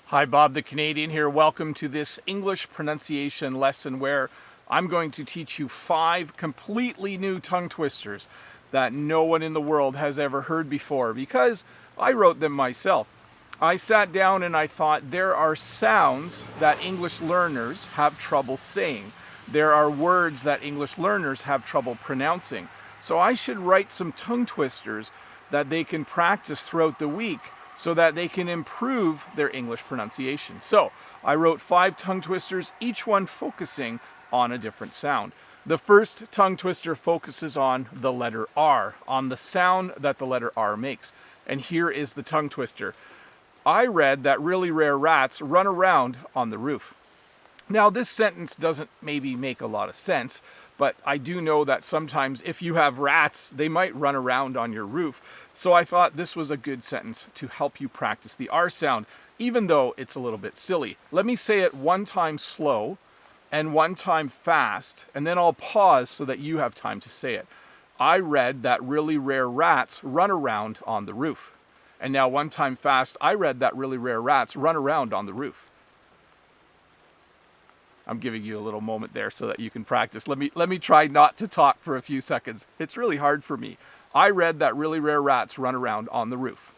Hi, Bob the Canadian here. Welcome to this English pronunciation lesson where I'm going to teach you 5 completely new tongue twisters that no one in the world has ever heard before because I wrote them myself. I sat down and I thought there are sounds that English learners have trouble saying. There are words that English learners have trouble pronouncing. So I should write some tongue twisters that they can practice throughout the week so that they can improve their English pronunciation. So I wrote 5 tongue twisters, each one focusing on a different sound. The first tongue twister focuses on the letter R, on the sound that the letter R makes. And here is the tongue twister. I read that really rare rats run around on the roof. Now, this sentence doesn't maybe make a lot of sense, but I do know that sometimes if you have rats, they might run around on your roof. So I thought this was a good sentence to help you practice the R sound, even though it's a little bit silly. Let me say it one time slow and one time fast, and then I'll pause so that you have time to say it. I read that really rare rats run around on the roof. And now one time fast, I read that really rare rats run around on the roof. I'm giving you a little moment there so that you can practice. Let me try not to talk for a few seconds. It's really hard for me. I read that really rare rats run around on the roof.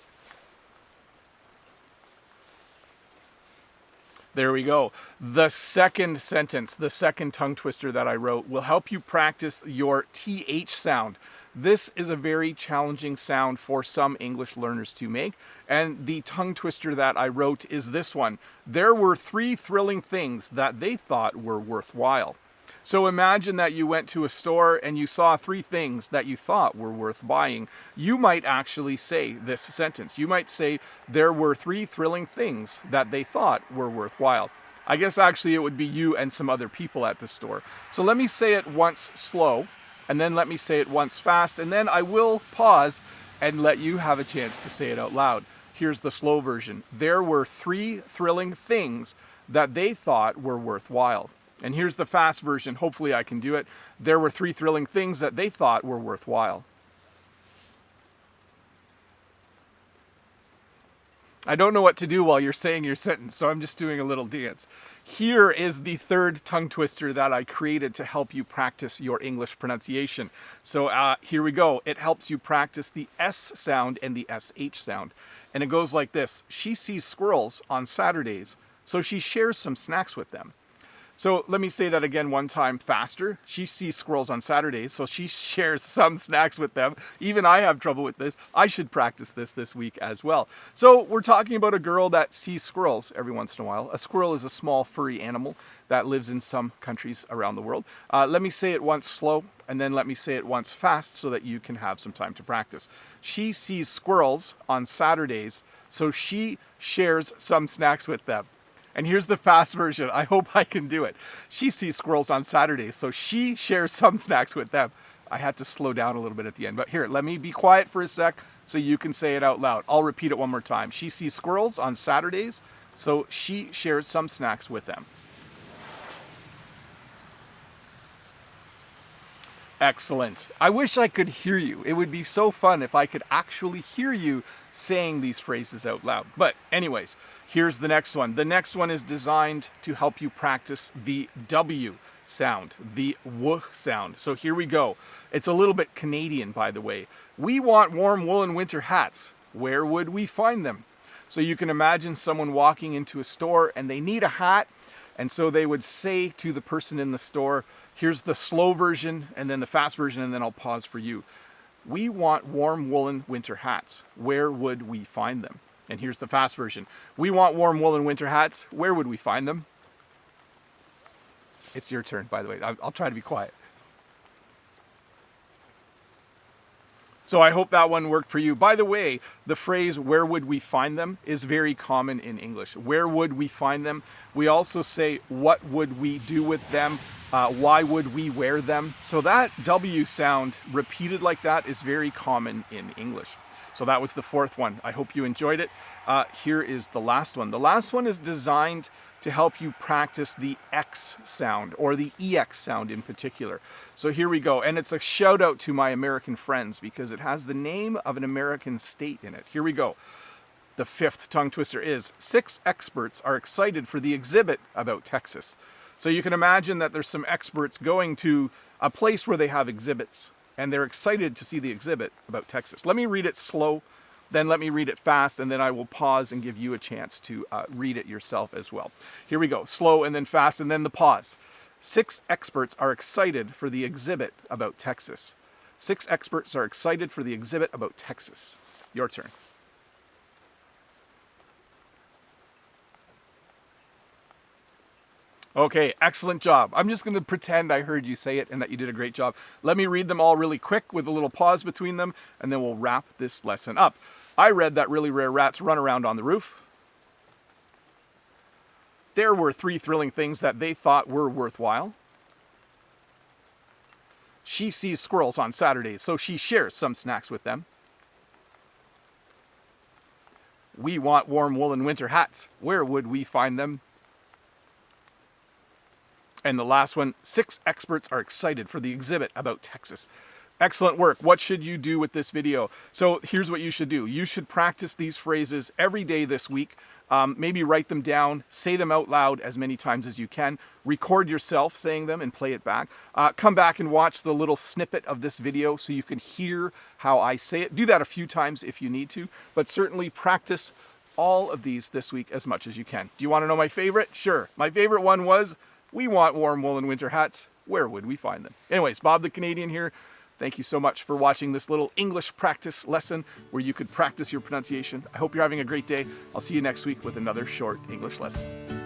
There we go. The second sentence, the second tongue twister that I wrote, will help you practice your TH sound. This is a very challenging sound for some English learners to make, and the tongue twister that I wrote is this one. There were 3 thrilling things that they thought were worthwhile. So imagine that you went to a store and you saw 3 things that you thought were worth buying. You might actually say this sentence. You might say, there were 3 thrilling things that they thought were worthwhile. I guess actually it would be you and some other people at the store. So let me say it once slow, and then let me say it once fast, and then I will pause and let you have a chance to say it out loud. Here's the slow version. There were 3 thrilling things that they thought were worthwhile. And here's the fast version. Hopefully I can do it. There were 3 thrilling things that they thought were worthwhile. I don't know what to do while you're saying your sentence, so I'm just doing a little dance. Here is the third tongue twister that I created to help you practice your English pronunciation. So here we go. It helps you practice the S sound and the SH sound. And it goes like this. She sees squirrels on Saturdays, so she shares some snacks with them. So let me say that again one time faster. She sees squirrels on Saturdays, so she shares some snacks with them. Even I have trouble with this. I should practice this week as well. So we're talking about a girl that sees squirrels every once in a while. A squirrel is a small furry animal that lives in some countries around the world. Let me say it once slow, and then let me say it once fast so that you can have some time to practice. She sees squirrels on Saturdays, so she shares some snacks with them. And here's the fast version. I hope I can do it. She sees squirrels on Saturdays, so she shares some snacks with them. I had to slow down a little bit at the end. But here, let me be quiet for a sec so you can say it out loud. I'll repeat it one more time. She sees squirrels on Saturdays, so she shares some snacks with them. Excellent. I wish I could hear you. It would be so fun if I could actually hear you saying these phrases out loud. But anyways, here's the next one. The next one is designed to help you practice the W sound, the W sound. So here we go. It's a little bit Canadian, by the way. We want warm woolen winter hats. Where would we find them? So you can imagine someone walking into a store and they need a hat. And so they would say to the person in the store, here's the slow version and then the fast version, and then I'll pause for you. We want warm woolen winter hats. Where would we find them? And here's the fast version. We want warm woolen winter hats. Where would we find them? It's your turn, by the way. I'll try to be quiet. So I hope that one worked for you. By the way, the phrase, where would we find them, is very common in English. Where would we find them? We also say, what would we do with them? Why would we wear them? So that W sound repeated like that is very common in English. So that was the 4th one. I hope you enjoyed it. Here is the last one. The last one is designed to help you practice the X sound, or the EX sound in particular. So here we go. And it's a shout out to my American friends because it has the name of an American state in it. Here we go. The fifth tongue twister is 6 experts are excited for the exhibit about Texas. So you can imagine that there's some experts going to a place where they have exhibits, and they're excited to see the exhibit about Texas. Let me read it slow, then let me read it fast, and then I will pause and give you a chance to read it yourself as well. Here we go, slow and then fast, and then the pause. 6 experts are excited for the exhibit about Texas. 6 experts are excited for the exhibit about Texas. Your turn. Okay, excellent job. I'm just going to pretend I heard you say it and that you did a great job. Let me read them all really quick with a little pause between them, and then we'll wrap this lesson up. I read that really rare rats run around on the roof. There were 3 thrilling things that they thought were worthwhile. She sees squirrels on Saturdays, so she shares some snacks with them. We want warm woolen winter hats. Where would we find them? And the last one, 6 experts are excited for the exhibit about Texas. Excellent work. What should you do with this video? So here's what you should do. You should practice these phrases every day this week. Maybe write them down, say them out loud as many times as you can. Record yourself saying them and play it back. Come back and watch the little snippet of this video so you can hear how I say it. Do that a few times if you need to, but certainly practice all of these this week as much as you can. Do you want to know my favorite? Sure. My favorite one was, we want warm woolen winter hats. Where would we find them? Anyways, Bob the Canadian here. Thank you so much for watching this little English practice lesson where you could practice your pronunciation. I hope you're having a great day. I'll see you next week with another short English lesson.